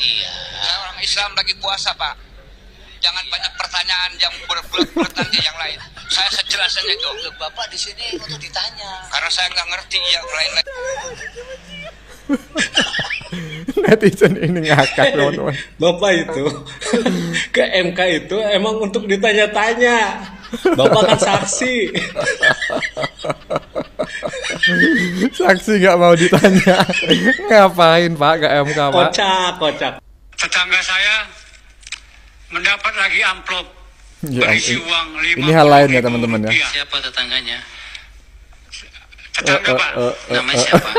Iya. Saya orang Islam lagi puasa, Pak. Jangan banyak pertanyaan yang berbelit-belit nanti yang lain. Saya sejelasnya itu. Loh, Bapak di sini untuk ditanya. Karena saya nggak ngerti yang lain-lain. Netizen ini ngakak teman-teman. Bapak itu ke MK itu emang untuk ditanya-tanya. Bapak kan saksi. Saksi nggak mau ditanya. Ngapain Pak ke MK Pak? Kocak. Tetangga saya mendapat lagi amplop Ya, berisi uang 50.000 ini hal lain ya teman-teman ya. Siapa tetangganya? Tetangga, Pak. Namanya siapa?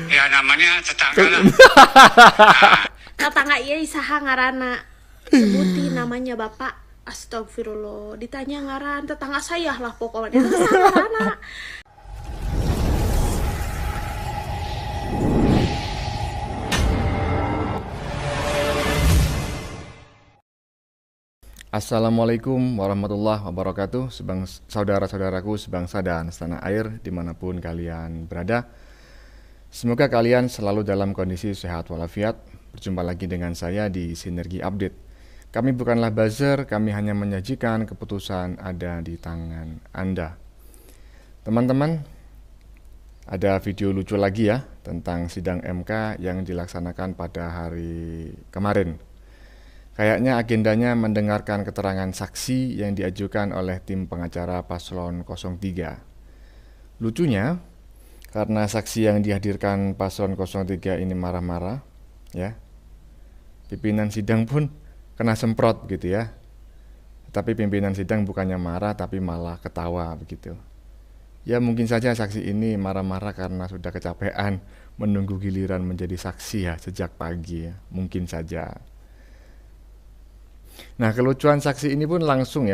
Ya namanya tetangga lah. Tetangga iya isaha ngarana sebuti namanya bapak. Astagfirullah, ditanya ngaran tetangga saya lah pokoknya. Isaha ngarana. Assalamualaikum warahmatullahi wabarakatuh. Saudara-saudaraku sebangsa dan setanah air dimanapun kalian berada, semoga kalian selalu dalam kondisi sehat walafiat. Berjumpa lagi dengan saya di Sinergi Update. Kami bukanlah buzzer, kami hanya menyajikan keputusan ada di tangan Anda. Teman-teman, ada video lucu lagi ya tentang sidang MK yang dilaksanakan pada hari kemarin. Kayaknya agendanya mendengarkan keterangan saksi yang diajukan oleh tim pengacara paslon 03. Lucunya, karena saksi yang dihadirkan paslon 03 ini marah-marah, ya, pimpinan sidang pun kena semprot gitu ya. Tapi pimpinan sidang bukannya marah tapi malah ketawa begitu. Ya mungkin saja saksi ini marah-marah karena sudah kecapean menunggu giliran menjadi saksi ya sejak pagi ya. Mungkin saja. Nah, kelucuan saksi ini pun langsung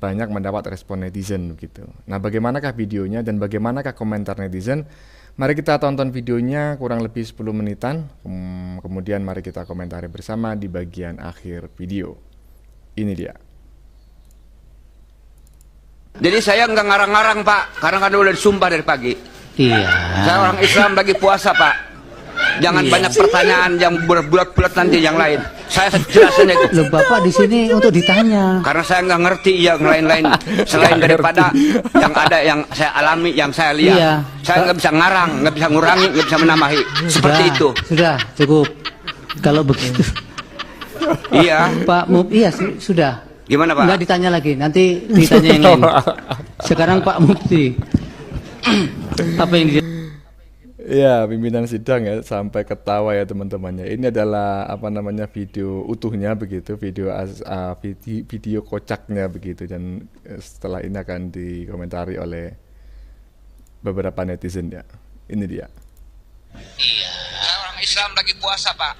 banyak mendapat respon netizen begitu. Nah, bagaimanakah videonya dan bagaimanakah komentar netizen? Mari kita tonton videonya kurang lebih 10 menitan. Kemudian mari kita komentari bersama di bagian akhir video. Ini dia. Jadi saya nggak ngarang-ngarang, Pak, karena kan udah disumpah dari pagi. Iya. Saya orang Islam lagi puasa, Pak. Jangan banyak pertanyaan yang berbelit-belit nanti yang lain. Saya sejelasnya itu. Loh, Bapak di sini untuk ditanya. Karena saya nggak ngerti yang lain-lain selain daripada yang ada yang saya alami, yang saya lihat. Iya. Saya nggak bisa ngarang, nggak bisa ngurangi, nggak bisa menambahi. Seperti itu. Sudah, cukup. Kalau begitu. Iya. Pak Mub, iya sudah. Gimana, Pak? Enggak ditanya lagi, nanti ditanya yang lain. Sekarang Pak Mufti. Apa yang dia... Ya, pimpinan sidang ya sampai ketawa ya teman-temannya. Ini adalah video utuhnya begitu, video kocaknya begitu, dan setelah ini akan dikomentari oleh beberapa netizen ya. Ini dia. Iya. Saya orang Islam lagi puasa, Pak.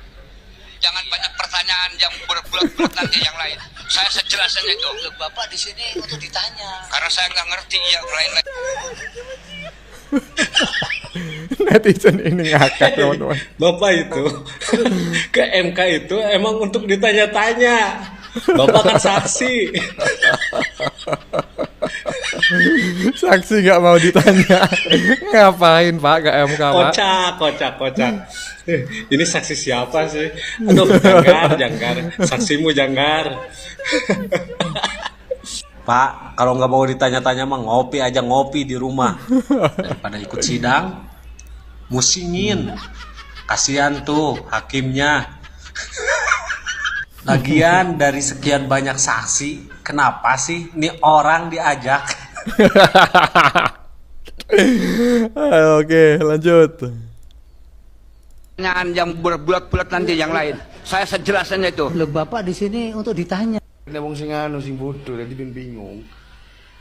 Jangan banyak pertanyaan yang berbelit-belit nanti yang lain. Saya sejelasnya itu. Loh, Bapak di sini untuk ditanya. Karena saya nggak ngerti yang lain-lain. Netizen ini ngakak teman-teman. Bapak itu ke MK itu emang untuk ditanya-tanya. Bapak kan saksi. Saksi nggak mau ditanya. Ngapain Pak ke MK Pak? Kocak. Ini saksi siapa sih? Aduh, janggar. Saksimu janggar. Pak, kalau nggak mau ditanya-tanya mah ngopi aja, ngopi di rumah daripada ikut sidang. Musingin, kasihan tuh hakimnya. Lagian dari sekian banyak saksi, kenapa sih nih orang diajak? Oke, lanjut. Pertanyaan yang berbelit-belit nanti yang lain. Saya sejelasnya itu. Loh, Bapak di sini untuk ditanya. Nek wong sing anu sing bodoh dadi bingung.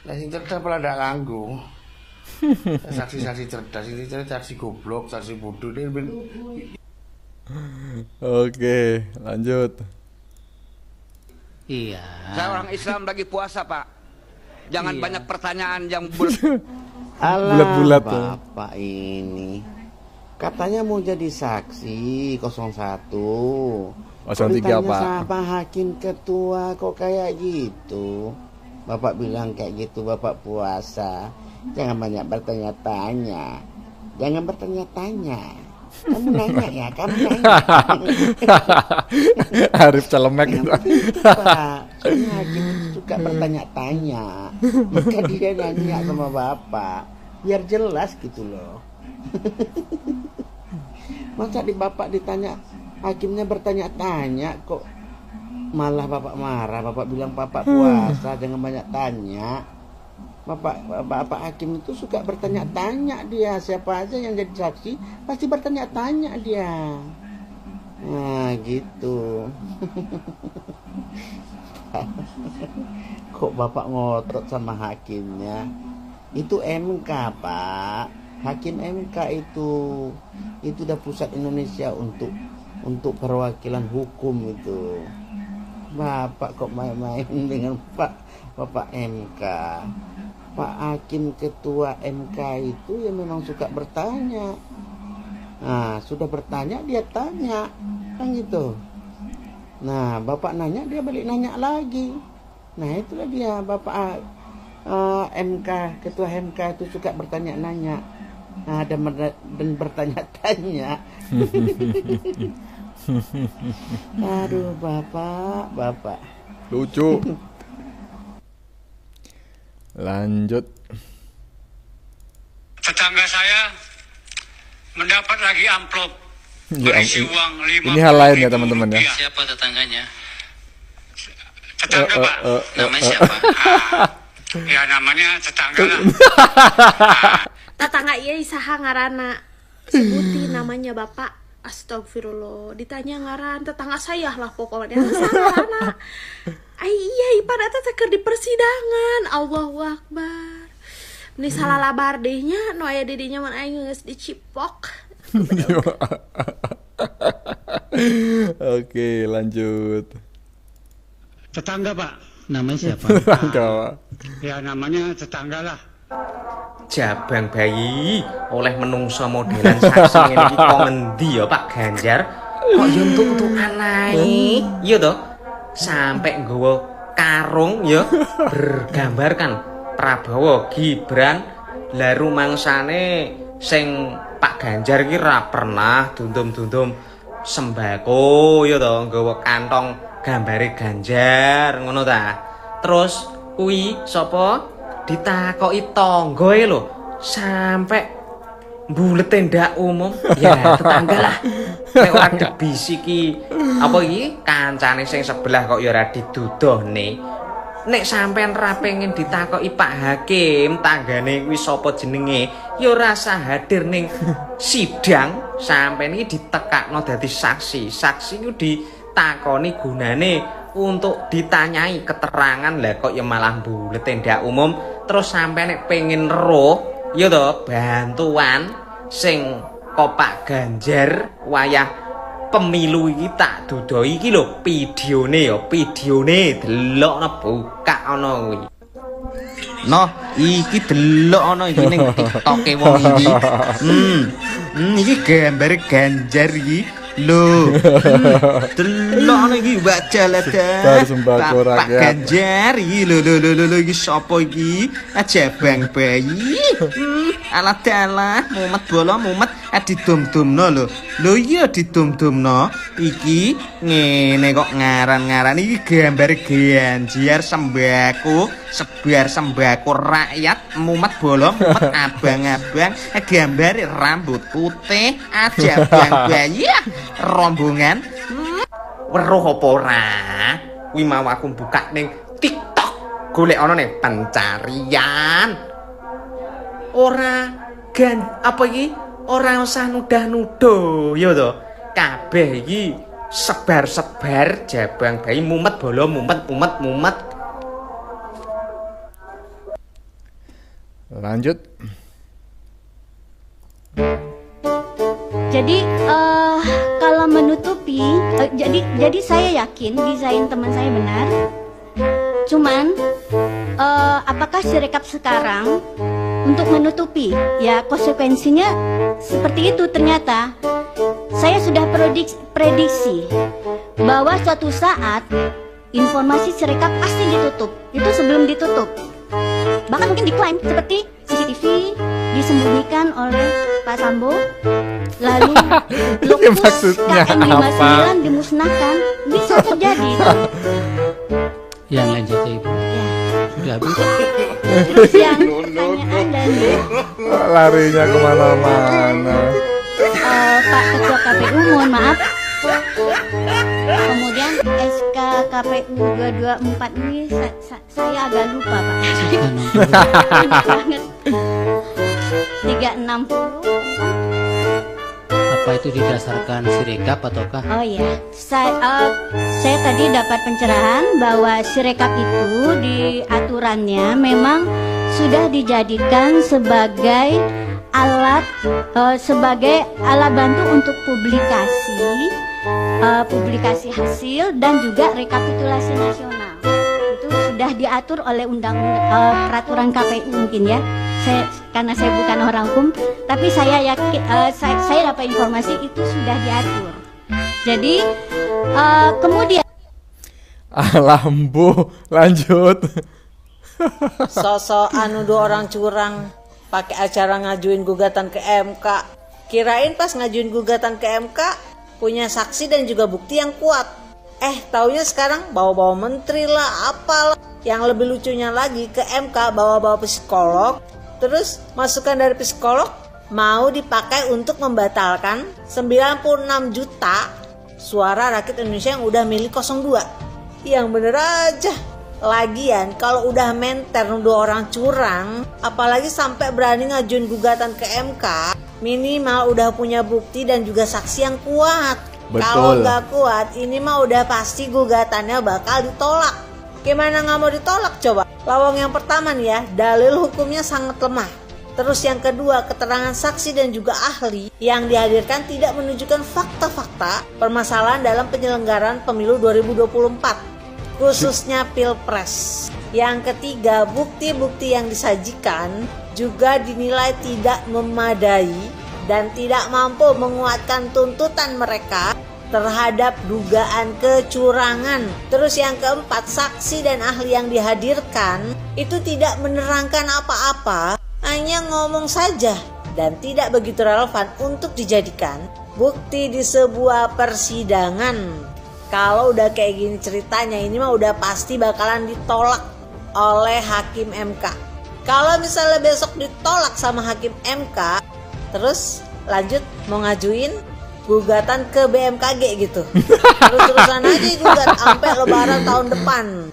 Lah sing cerdas malah ndak nganggo. Saksi-saksi cerdas, ini saksi goblok, saksi bodoh dia Oke, lanjut. Iya. Saya orang Islam lagi puasa, Pak. Jangan banyak pertanyaan yang Bulat-bulat tuh. Bapak ini katanya mau jadi saksi 01. 03 Pak. Sama hakim ketua kok kayak gitu. Bapak bilang kayak gitu, Bapak puasa. Jangan banyak bertanya-tanya. Jangan bertanya-tanya. Kamu nanya ya, kamu nanya. Arif celemek gitu. Begitu, Pak. Soalnya hakim itu suka bertanya-tanya. Maka dia nanya sama bapak, biar jelas gitu loh. Masa di bapak ditanya, hakimnya bertanya-tanya kok malah bapak marah. Bapak bilang bapak puasa, jangan banyak tanya. Bapak hakim itu suka bertanya-tanya dia. Siapa aja yang jadi saksi pasti bertanya-tanya dia. Nah gitu. Kok bapak ngotot sama hakimnya? Itu MK, Pak. Hakim MK itu udah pusat Indonesia untuk perwakilan hukum itu. Bapak kok main-main dengan Bapak MK. Pak Hakim ketua MK itu ya memang suka bertanya. Nah, sudah bertanya dia tanya, kan gitu. Nah, bapak nanya dia balik nanya lagi. Nah, itulah dia bapak MK, ketua MK itu suka bertanya-nanya. Nah, dan bertanya-tanya. Aduh, bapak. Lucu. Lanjut. Tetangga saya mendapat lagi amplop berisi uang 50.000 ini hal lain ya teman-teman ya. Siapa tetangganya? Tetangga Pak. Namanya siapa? Ya namanya tetangga lah. Tetangga iya isaha ngarana. Sebuti namanya bapak. Astagfirullah. Ditanya ngaran tetangga saya lah pokoknya. Ngarana. Iya, pada teh di persidangan. Allahu Akbar. Ini salah labar dehnya, no aya didinya man aing geus dicipok. Oke, lanjut. Tetangga Pak. Namanya siapa? Tetangga. Ya namanya tetangga lah. Jabang bayi oleh menungso modelan saksi ngene iki kok ngendi ya Pak Ganjar? Kok yo entuk-entukan ae. Iya toh? Sampai nggawa karung ya bergambarkan Prabowo Gibran lah rumangsane sing Pak Ganjar iki ra pernah dundum-dundum sembako ya to nggawa kantong gambare Ganjar ngono ta. Terus kuwi sapa ditakoki tanggae lho sampai bulet tenda umum ya tetangga lah. Nek ora dibisiki apa iki kancane sing sebelah kok ya ora didudohne. Nek sampean ra pengen ditakoki Pak Hakim tanggane kuwi sapa jenenge ya ora usah hadir ning sidang. Sampean iki ditekakno dadi saksi. Saksi ku ditakoni gunane untuk ditanyai keterangan lah kok ya malah bulet tenda umum. Terus sampean nek pengen roh ya toh bantuan sing kok Pak Ganjar wayah pemilu iki tak dudoi iki lho videone delokno buka ana kuwi. Noh, iki delok ana iki ning TikTok-e wong iki. Iki gambar Ganjar iki. Lho. Delok ana iki Mbak Jalada. Pak Ganjar iki lho iki sapa iki? Jabang bayi. Alah dalah mumet bola mumet didum-dumno lho. Lho iya didum-dumno. Iki ngene kok ngaran-ngaran iki gambar Ganjar sembako, sebar sembako rakyat mumet bola mumet abang-abang gambar rambut putih Jabang bayi. Rombongan weruh apa ora kuwi mau aku buka ning TikTok golek ana ning pencarian ora apa iki ora usah nudah-nuduh ya to kabeh iki sebar-sebar jabang bayi mumet bola mumet. Lanjut. Jadi kalau menutupi, jadi saya yakin desain teman saya benar. Cuman apakah Sirekap sekarang untuk menutupi? Ya konsekuensinya seperti itu ternyata. Saya sudah prediksi bahwa suatu saat informasi Sirekap pasti ditutup. Itu sebelum ditutup. Bahkan mungkin diklaim seperti CCTV disembunyikan oleh Pak Sambo, lalu Ini maksudnya KM59 dimusnahkan, bisa terjadi itu. Yang lanjut ya Ibu. Ya. Sudah habis. Terus yang pertanyaan dari Larinya kemana-mana. Pak Ketua KPU, mohon maaf. Kemudian SK KPU 224 ini saya agak lupa Pak. Banget. 360. Apa itu didasarkan Sirekap ataukah? Oh iya, saya tadi dapat pencerahan bahwa Sirekap itu di aturannya memang sudah dijadikan sebagai alat bantu untuk publikasi hasil dan juga rekapitulasi nasional. Itu sudah diatur oleh peraturan KPU mungkin ya. Karena saya bukan orang hukum, tapi saya yakin saya dapat informasi itu sudah diatur. Jadi kemudian Lambu, lanjut. Sosok nuduh orang curang pakai acara ngajuin gugatan ke MK. Kirain pas ngajuin gugatan ke MK punya saksi dan juga bukti yang kuat. Taunya sekarang bawa-bawa menteri lah, apalah. Yang lebih lucunya lagi ke MK bawa-bawa psikolog. Terus masukan dari psikolog mau dipakai untuk membatalkan 96 juta suara rakyat Indonesia yang udah milik 02. Yang bener aja. Lagian kalau udah menter nuduh orang curang, apalagi sampai berani ngajuin gugatan ke MK, minimal udah punya bukti dan juga saksi yang kuat. Kalau nggak kuat, ini mah udah pasti gugatannya bakal ditolak. Gimana nggak mau ditolak coba? Lawang yang pertama nih ya, dalil hukumnya sangat lemah. Terus yang kedua, keterangan saksi dan juga ahli yang dihadirkan tidak menunjukkan fakta-fakta permasalahan dalam penyelenggaraan pemilu 2024, khususnya Pilpres. Yang ketiga, bukti-bukti yang disajikan juga dinilai tidak memadai dan tidak mampu menguatkan tuntutan mereka terhadap dugaan kecurangan. Terus yang keempat, saksi dan ahli yang dihadirkan itu tidak menerangkan apa-apa, hanya ngomong saja dan tidak begitu relevan untuk dijadikan bukti di sebuah persidangan. Kalau udah kayak gini ceritanya, ini mah udah pasti bakalan ditolak oleh hakim MK. Kalau misalnya besok ditolak sama hakim MK, terus lanjut mau ngajuin gugatan ke BMKG gitu. Terus-terusan aja gugat sampai lebaran tahun depan.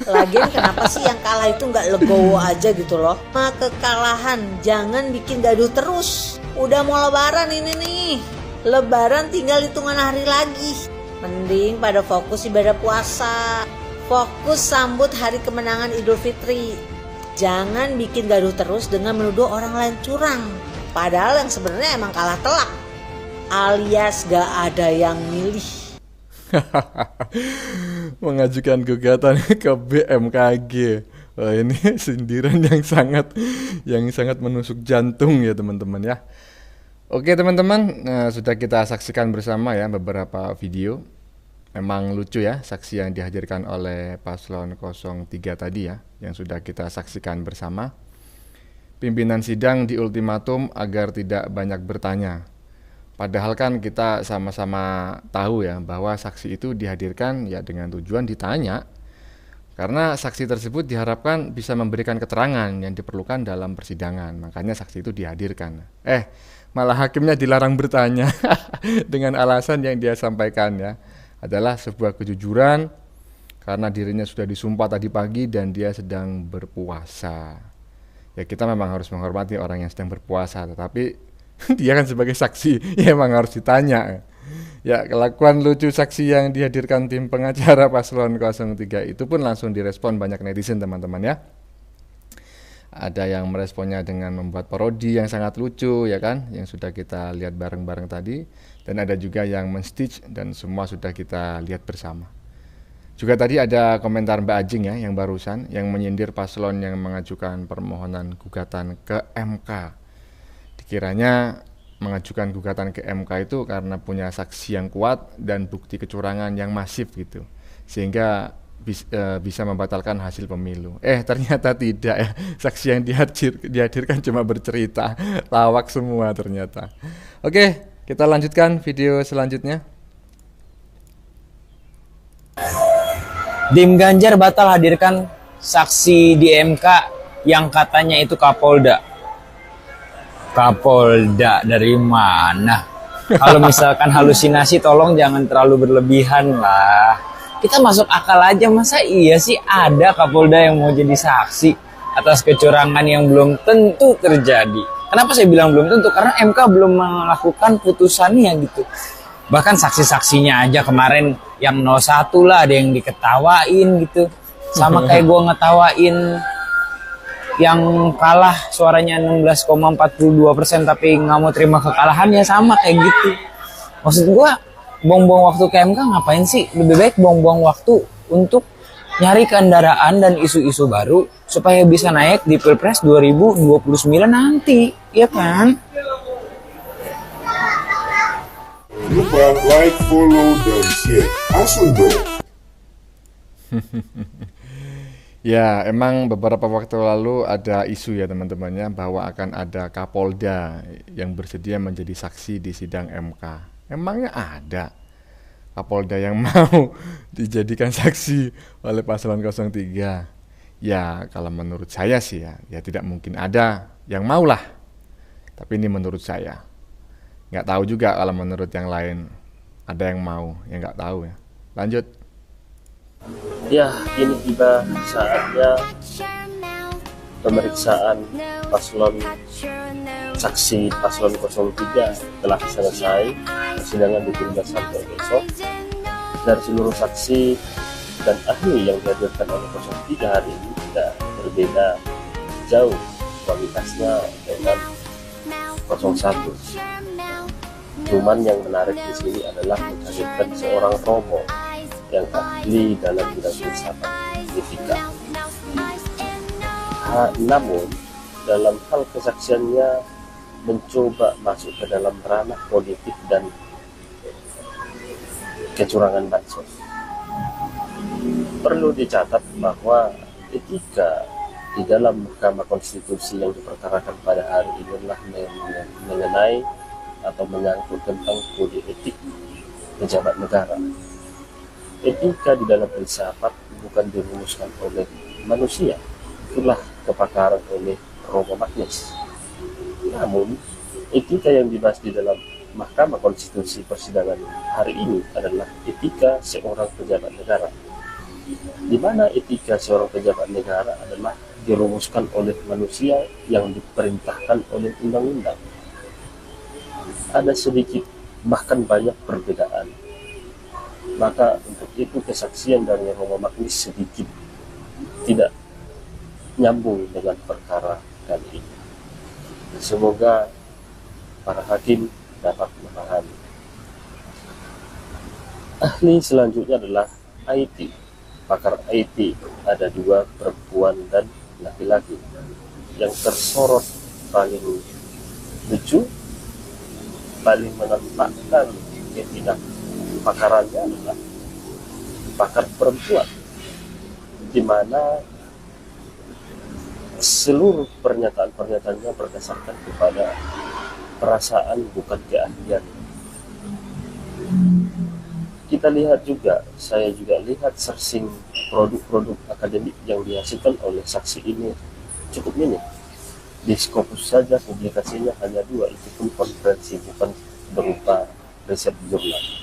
Lagian kenapa sih yang kalah itu nggak legowo aja gitu loh? Kekalahan jangan bikin gaduh terus. Udah mau lebaran ini nih. Lebaran tinggal hitungan hari lagi. Mending pada fokus ibadah puasa. Fokus sambut hari kemenangan Idul Fitri. Jangan bikin gaduh terus dengan menuduh orang lain curang. Padahal yang sebenarnya emang kalah telak, alias gak ada yang milih. Mengajukan gugatan ke BMKG. Wah, ini sindiran yang sangat menusuk jantung ya teman-teman ya. Oke teman-teman, sudah kita saksikan bersama ya beberapa video. Memang lucu ya saksi yang dihadirkan oleh paslon 03 tadi ya, yang sudah kita saksikan bersama. Pimpinan sidang diultimatum agar tidak banyak bertanya. Padahal kan kita sama-sama tahu ya bahwa saksi itu dihadirkan ya dengan tujuan ditanya. Karena saksi tersebut diharapkan bisa memberikan keterangan yang diperlukan dalam persidangan. Makanya saksi itu dihadirkan. Malah hakimnya dilarang bertanya dengan alasan yang dia sampaikan ya adalah sebuah kejujuran karena dirinya sudah disumpah tadi pagi dan dia sedang berpuasa. Ya kita memang harus menghormati orang yang sedang berpuasa, tetapi dia kan sebagai saksi ya emang harus ditanya. Ya kelakuan lucu saksi yang dihadirkan tim pengacara paslon 03 itu pun langsung direspon banyak netizen teman-teman ya. Ada yang meresponnya dengan membuat parodi yang sangat lucu ya kan, yang sudah kita lihat bareng-bareng tadi, dan ada juga yang men-stitch dan semua sudah kita lihat bersama. Juga tadi ada komentar Mbak Ajing ya yang barusan yang menyindir paslon yang mengajukan permohonan gugatan ke MK. Dikiranya mengajukan gugatan ke MK itu karena punya saksi yang kuat dan bukti kecurangan yang masif gitu. Sehingga bisa membatalkan hasil pemilu. Ternyata tidak ya. Saksi yang dihadirkan cuma bercerita, lawak semua ternyata. Oke, kita lanjutkan video selanjutnya. Tim Ganjar batal hadirkan saksi di MK yang katanya itu Kapolda. Kapolda dari mana? Kalau misalkan halusinasi tolong jangan terlalu berlebihan lah. Kita masuk akal aja, masa iya sih ada Kapolda yang mau jadi saksi atas kecurangan yang belum tentu terjadi. Kenapa saya bilang belum tentu? Karena MK belum melakukan putusannya gitu. Bahkan saksi-saksinya aja kemarin yang 01 lah ada yang diketawain gitu. Sama kayak gue ngetawain yang kalah suaranya 16,42% tapi nggak mau terima kekalahannya, sama kayak gitu. Maksud gue buang-buang waktu ke MK ngapain sih? Lebih baik buang-buang waktu untuk nyari kendaraan dan isu-isu baru supaya bisa naik di Pilpres 2029 nanti, ya kan? Lupa like, follow, dan share. Asal dong. Ya, emang beberapa waktu lalu ada isu ya teman-temannya bahwa akan ada Kapolda yang bersedia menjadi saksi di sidang MK. Emangnya ada Kapolda yang mau dijadikan saksi oleh paslon 03? Ya, kalau menurut saya sih ya tidak mungkin ada yang maulah. Tapi ini menurut saya. Nggak tahu juga kalau menurut yang lain ada yang mau, ya nggak tahu ya. Lanjut. Ya, ini tiba saatnya pemeriksaan saksi paslon 03 telah selesai. Persidangan ditunda sampai besok. Dari seluruh saksi dan ahli yang dihadirkan oleh 03 hari ini tidak berbeda jauh kualitasnya dengan 01. Cuman yang menarik di sini adalah menghadirkan seorang romo yang ahli dalam bidang filsafat etika. Namun dalam hal kesaksiannya mencoba masuk ke dalam ranah politik dan kecurangan bansos. Perlu dicatat bahwa etika di dalam Mahkamah Konstitusi yang diperkarakan pada hari ini adalah mengenai atau menyangkut tentang kode etik pejabat negara. Etika di dalam filsafat bukan dirumuskan oleh manusia, itulah kepakaran oleh Romo Magnis. Namun, etika yang dibahas di dalam Mahkamah Konstitusi persidangan hari ini adalah etika seorang pejabat negara, di mana etika seorang pejabat negara adalah dirumuskan oleh manusia yang diperintahkan oleh undang-undang. Ada sedikit bahkan banyak perbedaan. Maka untuk itu kesaksian dari Romo Magnis sedikit tidak nyambung dengan perkara kali ini. Semoga para hakim dapat memahami. Ahli selanjutnya adalah IT. Pakar IT ada 2 perempuan dan laki-laki. Yang tersorot paling lucu, paling menampakkan pakarannya adalah pakar perempuan, di mana seluruh pernyataan-pernyataannya berdasarkan kepada perasaan bukan keahlian. Kita lihat juga, saya juga lihat searching produk-produk akademik yang dihasilkan oleh saksi ini cukup minim. Di Scopus saja publikasinya hanya 2, itu pun konferensi, bukan berupa riset jurnal.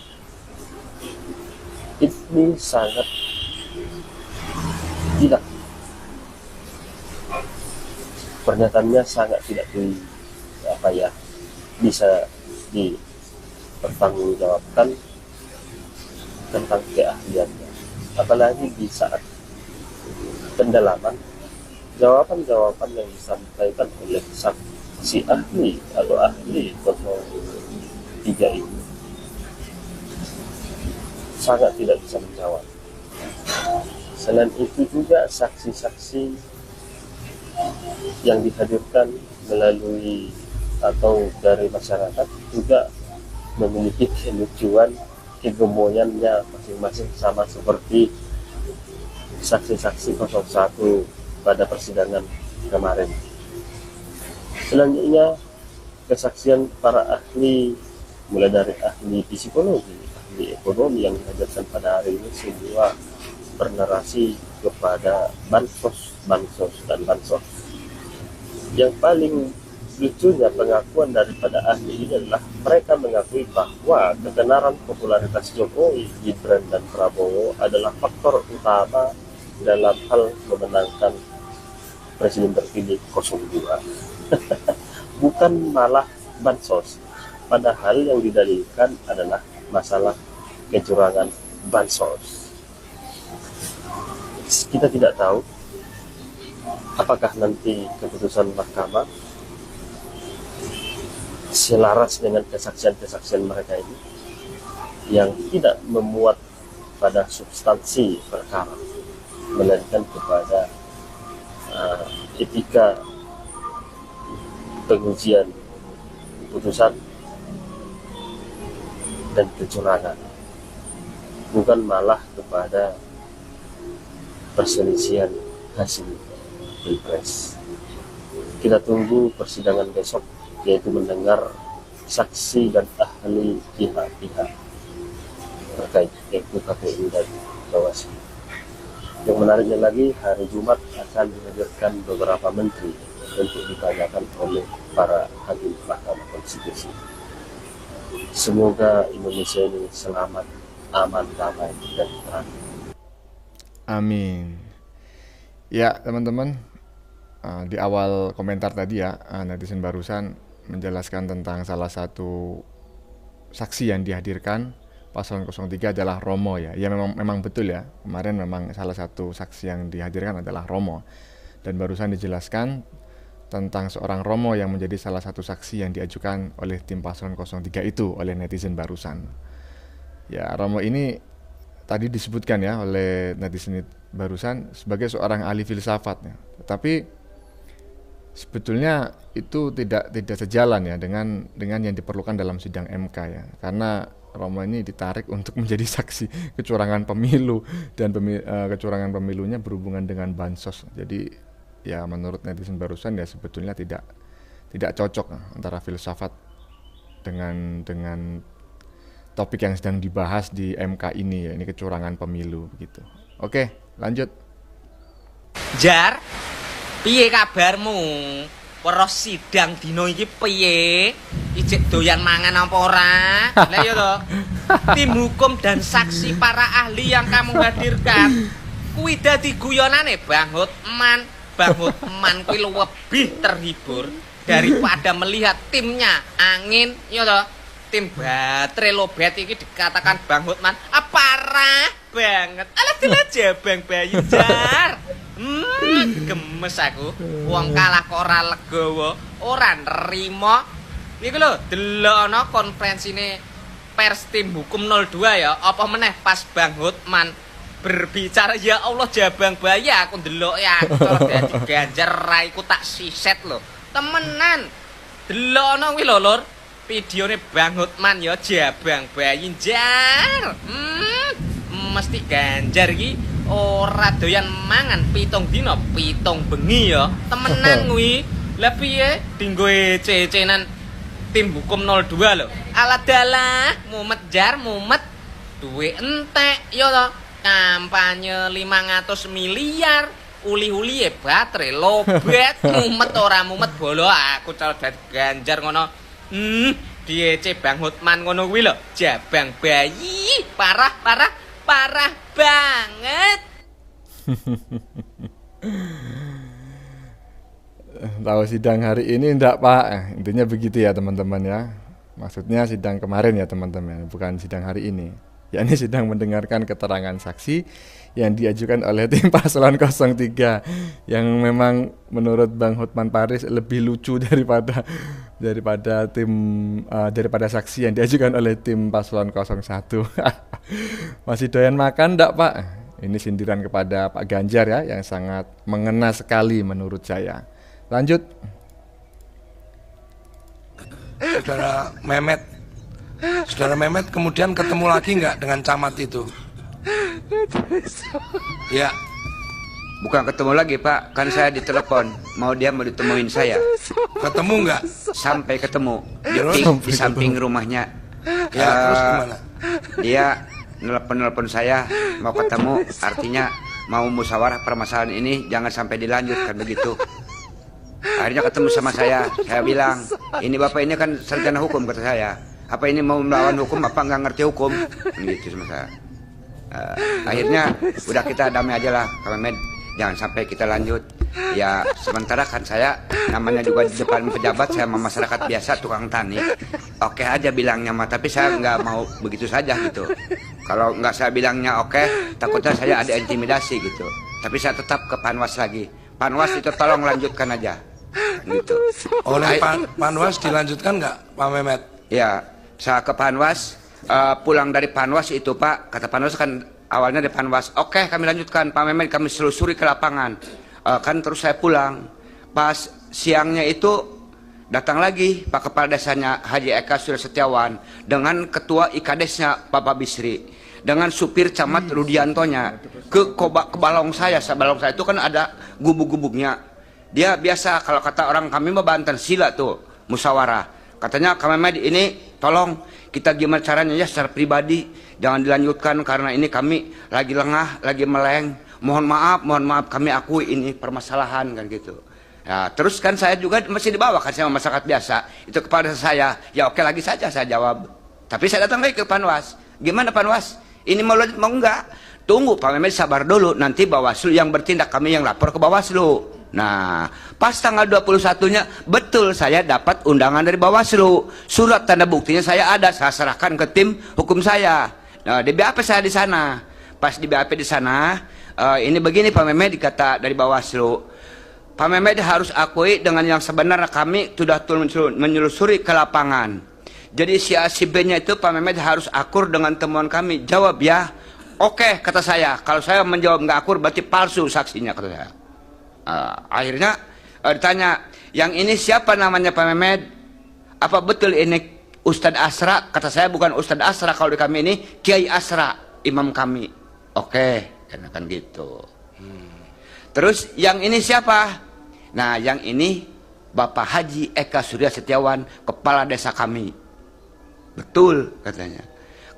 Ini sangat tidak, pernyataannya sangat tidak bisa dipertanggungjawabkan tentang keahliannya. Apalagi di saat pendalaman, jawaban-jawaban yang disampaikan oleh saksi ahli atau ahli 03 itu sangat tidak bisa menjawab. Selain itu juga saksi-saksi yang dihadirkan melalui atau dari masyarakat juga memiliki kelucuan, kegemoyannya masing-masing, sama seperti saksi-saksi 01 pada persidangan kemarin. Selanjutnya kesaksian para ahli, mulai dari ahli psikologi, ahli ekonomi yang dihadirkan pada hari ini, semua bernarasi kepada bansos. Yang paling lucunya pengakuan daripada ahli ini adalah mereka mengakui bahwa ketenaran popularitas Jokowi, Gibran, dan Prabowo adalah faktor utama dalam hal memenangkan presiden terpilih 02. Bukan malah bansos, padahal yang didalilkan adalah masalah kecurangan bansos. Kita tidak tahu apakah nanti keputusan mahkamah selaras dengan kesaksian-kesaksian mereka ini yang tidak memuat pada substansi perkara, melainkan kepada etika pengujian putusan dan kecurangan, bukan malah kepada perselisihan hasil pilpres. Kita tunggu persidangan besok, yaitu mendengar saksi dan ahli pihak-pihak terkait yaitu KPU dan Bawaslu. Yang menariknya lagi, hari Jumat akan dihadirkan beberapa menteri untuk ditanyakan oleh para hakim Mahkamah Konstitusi. Semoga Indonesia ini selamat, aman, damai, dan terang. Amin. Ya teman-teman, di awal komentar tadi ya, netizen barusan menjelaskan tentang salah satu saksi yang dihadirkan paslon 03 adalah Romo ya. Ya memang betul ya. Kemarin memang salah satu saksi yang dihadirkan adalah Romo. Dan barusan dijelaskan tentang seorang Romo yang menjadi salah satu saksi yang diajukan oleh tim paslon 03 itu oleh netizen barusan. Ya, Romo ini tadi disebutkan ya oleh netizen barusan sebagai seorang ahli filsafat ya. Tetapi sebetulnya itu tidak sejalan ya dengan yang diperlukan dalam sidang MK ya. Karena Romo ini ditarik untuk menjadi saksi kecurangan pemilu dan kecurangan pemilunya berhubungan dengan bansos. Jadi ya menurut netizen barusan ya sebetulnya tidak cocok antara filsafat dengan topik yang sedang dibahas di MK ini ya, ini kecurangan pemilu begitu. Oke, lanjut. Jar, piye kabarmu? Weruh sidang dino iki piye? Ijek doyan mangan apa ora? Lah ya to. Tim hukum dan saksi para ahli yang kamu hadirkan kuwi dadi guyonane Bang Hotman. Bang Hotman kuwi lebih terhibur daripada melihat timnya Angin, ya to. Tim baterai lobet iki dikatakan Bang Hotman parah banget. Alah aja Bang Bayu Jar. Gemes aku. Wong kalah kok ora legowo, ora nrimo. Niku lho, delokno konferensine pers tim hukum 02 ya. Apa meneh pas Bang Hotman berbicara, ya Allah Jabang Bayi aku ndelok ya dadi Ganjar raiku tak siset lho. Temenan. Delokno kuwi lho Lur. Videone Bang Hotman ya Jabang Bayi Jar. Mesti Ganjar iki ora doyan mangan 7 dina 7 bengi ya. Temenan kuwi. Lah piye dinggo cecenan tim hukum 02 lho. Aladalah mumet Jar, mumet duwe entek ya to. Kampanye 500 miliar, uli-uli baterai lobet, mumet ora mumet bolo aku calon dadi Ganjar ngono. Diece Bang Hotman ngono kuwi lho, Jabang Bayi, parah banget. Tahu sidang hari ini enggak Pak? Intinya begitu ya teman-teman ya. Maksudnya sidang kemarin ya teman-teman, bukan sidang hari ini. Yakni sedang mendengarkan keterangan saksi yang diajukan oleh tim paslon 03 yang memang menurut Bang Hotman Paris lebih lucu daripada saksi yang diajukan oleh tim paslon 01. Masih doyan makan enggak Pak? Ini sindiran kepada Pak Ganjar ya yang sangat mengena sekali menurut saya. Lanjut. Saudara Mehmet kemudian ketemu lagi nggak dengan camat itu? Ya, Bukan ketemu lagi Pak, kan saya ditelepon, mau ditemuin saya. Ketemu nggak? Sampai ketemu, di Terus? samping rumahnya. Ya, terus gimana? Dia nelpon saya mau ketemu, artinya mau musyawarah permasalahan ini jangan sampai dilanjutkan begitu. Akhirnya ketemu sama saya bilang, ini Bapak ini kan sarjana hukum, kata saya. Apa ini mau melawan hukum, apa nggak ngerti hukum? Gitu sama saya. Akhirnya udah kita damai aja lah, Kang Mehmet. Jangan sampai kita lanjut. Ya sementara kan saya namanya juga di depan pejabat, saya sama masyarakat biasa tukang tani. Oke aja bilangnya mah, tapi saya nggak mau begitu saja gitu. Kalau nggak saya bilangnya oke, takutnya saya ada intimidasi gitu. Tapi saya tetap ke Panwas lagi. Panwas itu tolong lanjutkan aja. Gitu. Oleh Panwas dilanjutkan nggak, Pak Mehmet? Ya, saya ke Panwas. Pulang dari Panwas itu Pak, kata Panwas kan awalnya di Panwas, oke kami lanjutkan Pak Mehmet, kami selusuri ke lapangan. Kan terus saya pulang, pas siangnya itu datang lagi Pak Kepala Desanya Haji Eka Surya Setiawan dengan Ketua IKADESnya Bapak Bisri, dengan supir camat Rudiantonya ke balong saya itu kan ada gubuk-gubuknya. Dia biasa kalau kata orang kami mah Banten sila tuh musyawarah. Katanya Kang Mehmet ini tolong kita gimana caranya ya secara pribadi jangan dilanjutkan karena ini kami lagi lengah, lagi meleng. Mohon maaf kami akui ini permasalahan kan gitu. Ya, terus kan saya juga masih dibawa kan sama masyarakat biasa. Itu kepada saya, ya oke lagi saja saya jawab. Tapi saya datang lagi ke Panwas. Gimana Panwas? Ini mau lanjut mau enggak? Tunggu Pak Mehmet sabar dulu, nanti Bawaslu yang bertindak, kami yang lapor ke Bawaslu. Nah, pas tanggal 21-nya betul saya dapat undangan dari Bawaslu. Surat tanda buktinya saya ada, saya serahkan ke tim hukum saya. Nah, di BAP saya di sana. Pas di BAP di sana, ini begini Pak Mehmet dikata dari Bawaslu. Pak Mehmet harus akui dengan yang sebenarnya kami sudah menyelusuri ke lapangan. Jadi si A si B-nya itu Pak Mehmet harus akur dengan temuan kami. Jawab ya. Oke, kata saya. Kalau saya menjawab nggak akur berarti palsu saksinya, kata saya. Akhirnya ditanya, yang ini siapa namanya Pak Mehmet? Apa betul ini Ustadz Asra? Kata saya bukan Ustadz Asra, kalau di kami ini Kiai Asra, imam kami. Oke, kan gitu. Terus yang ini siapa? Nah, yang ini Bapak Haji Eka Surya Setiawan, kepala desa kami. Betul, katanya.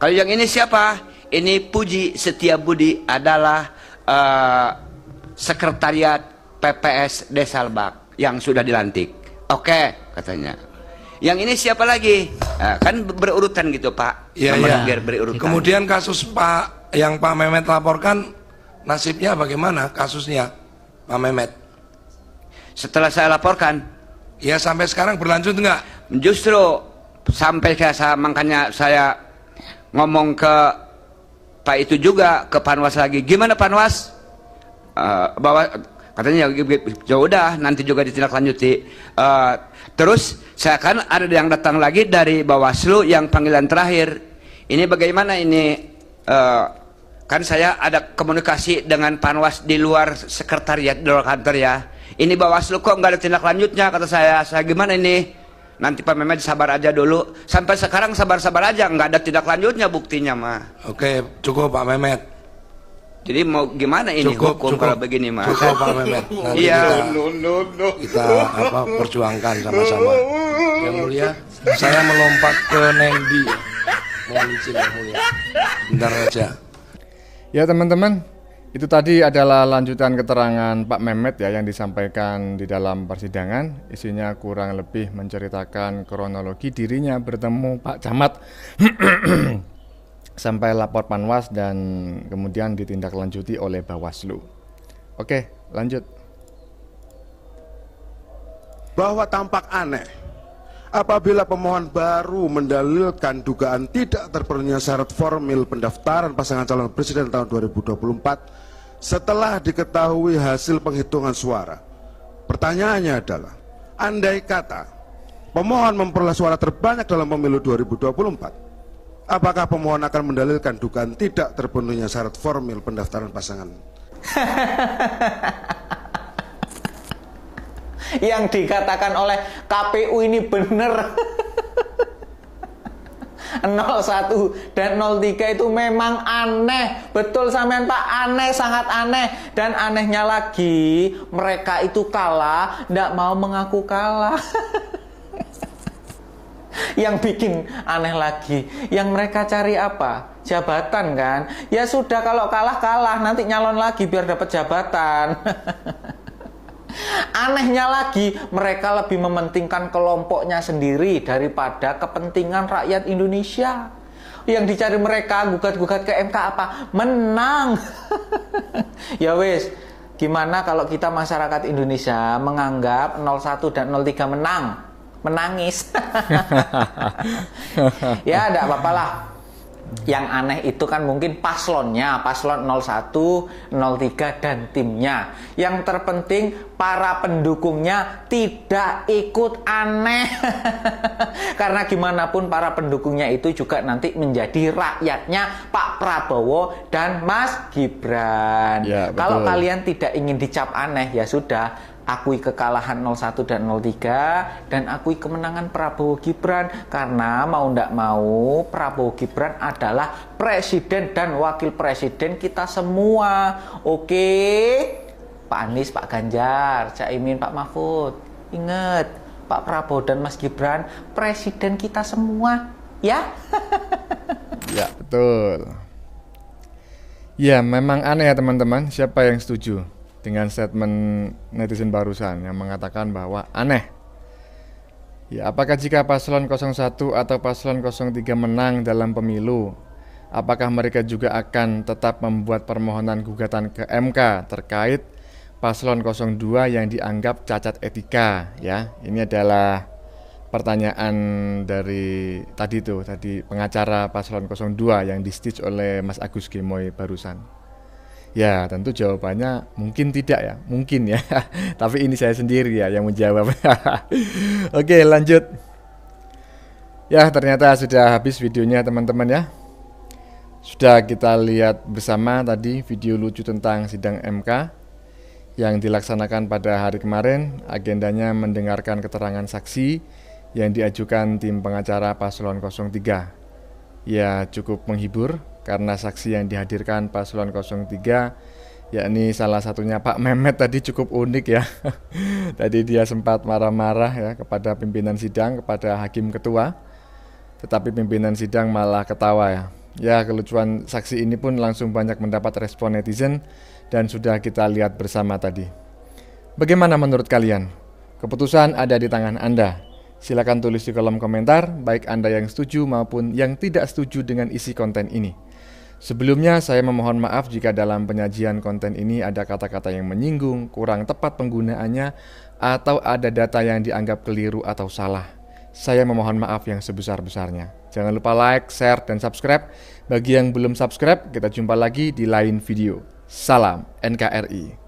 Kalau yang ini siapa? Ini Puji Setiabudi adalah sekretariat PPS Desa Lebak yang sudah dilantik. Oke, katanya. Yang ini siapa lagi? Nah, kan berurutan gitu Pak. Iya, biar berurutan. Kemudian kasus yang Pak Mehmet laporkan, nasibnya bagaimana kasusnya Pak Mehmet? Setelah saya laporkan, ya sampai sekarang berlanjut nggak? Justru sampai makanya saya ngomong ke Pak itu juga, ke Panwas lagi. Gimana Panwas? Bahwa katanya ya udah nanti juga ditindaklanjuti. Terus saya kan ada yang datang lagi dari Bawaslu yang panggilan terakhir. Ini bagaimana ini? Kan saya ada komunikasi dengan Panwas di luar sekretariat, di luar kantor ya. Ini Bawaslu kok nggak ada tindak lanjutnya, kata saya. Saya gimana ini? Nanti Pak Mehmet sabar aja dulu. Sampai sekarang sabar-sabar aja, nggak ada tindak lanjutnya buktinya mah. Oke, cukup Pak Mehmet. Jadi mau gimana ini hukum kalau begini mah? Cukup Pak Mehmet. Iya. Kita perjuangkan sama-sama. Yang mulia, saya melompat ke Nendi. Mohon izin Yang mulia. Bentar aja. Ya teman-teman, itu tadi adalah lanjutan keterangan Pak Mehmet ya yang disampaikan di dalam persidangan. Isinya kurang lebih menceritakan kronologi dirinya bertemu Pak Camat sampai lapor Panwas dan kemudian ditindaklanjuti oleh Bawaslu. Oke, lanjut. Bahwa tampak aneh apabila pemohon baru mendalilkan dugaan tidak terpenuhinya syarat formil pendaftaran pasangan calon presiden tahun 2024 setelah diketahui hasil penghitungan suara. Pertanyaannya adalah, andai kata pemohon memperoleh suara terbanyak dalam pemilu 2024, apakah pemohon akan mendalilkan dugaan tidak terpenuhinya syarat formil pendaftaran pasangan? Yang dikatakan oleh KPU ini benar. 01 dan 03 itu memang aneh. Betul sampean Pak, aneh, sangat aneh. Dan anehnya lagi, mereka itu kalah, ndak mau mengaku kalah. Yang bikin aneh lagi, yang mereka cari apa? Jabatan kan? Ya sudah, kalau kalah, nanti nyalon lagi biar dapat jabatan. Anehnya lagi, mereka lebih mementingkan kelompoknya sendiri daripada kepentingan rakyat Indonesia. Yang dicari mereka gugat-gugat ke MK apa? Menang. Ya wes, gimana kalau kita masyarakat Indonesia menganggap 01 dan 03 menang? Menangis. Ya, enggak apa-apa lah. Yang aneh itu kan mungkin paslonnya, paslon 01, 03 dan timnya. Yang terpenting para pendukungnya tidak ikut aneh. Karena gimana pun para pendukungnya itu juga nanti menjadi rakyatnya Pak Prabowo dan Mas Gibran. Ya, kalau betul. kalian tidak ingin dicap aneh, ya sudah, akui kekalahan 01 dan 03 dan akui kemenangan Prabowo Gibran, karena mau ndak mau Prabowo Gibran adalah presiden dan wakil presiden kita semua. Oke, Pak Anies, Pak Ganjar, Cak Imin, Pak Mahfud, ingat Pak Prabowo dan Mas Gibran presiden kita semua, ya. Ya, betul. Ya, memang aneh ya teman-teman. Siapa yang setuju dengan statement netizen barusan yang mengatakan bahwa aneh? Ya, apakah jika paslon 01 atau paslon 03 menang dalam pemilu, apakah mereka juga akan tetap membuat permohonan gugatan ke MK terkait paslon 02 yang dianggap cacat etika? Ya, ini adalah pertanyaan dari tadi pengacara paslon 02 yang di-stitch oleh Mas Agus Gemoy barusan. Ya, tentu jawabannya mungkin tidak ya, mungkin ya. Tapi ini saya sendiri ya yang menjawab. Oke, lanjut. Ya, ternyata sudah habis videonya teman-teman ya. Sudah kita lihat bersama tadi video lucu tentang sidang MK yang dilaksanakan pada hari kemarin. Agendanya mendengarkan keterangan saksi yang diajukan tim pengacara paslon 03. Ya, cukup menghibur karena saksi yang dihadirkan paslon 03 yakni salah satunya Pak Mehmet tadi cukup unik ya. Tadi dia sempat marah-marah ya kepada pimpinan sidang, kepada hakim ketua, tetapi pimpinan sidang malah ketawa ya. Ya, kelucuan saksi ini pun langsung banyak mendapat respon netizen dan sudah kita lihat bersama tadi. Bagaimana menurut kalian? Keputusan ada di tangan Anda. Silakan tulis di kolom komentar, baik Anda yang setuju maupun yang tidak setuju dengan isi konten ini. Sebelumnya saya memohon maaf jika dalam penyajian konten ini ada kata-kata yang menyinggung, kurang tepat penggunaannya, atau ada data yang dianggap keliru atau salah. Saya memohon maaf yang sebesar-besarnya. Jangan lupa like, share, dan subscribe. Bagi yang belum subscribe, kita jumpa lagi di lain video. Salam NKRI.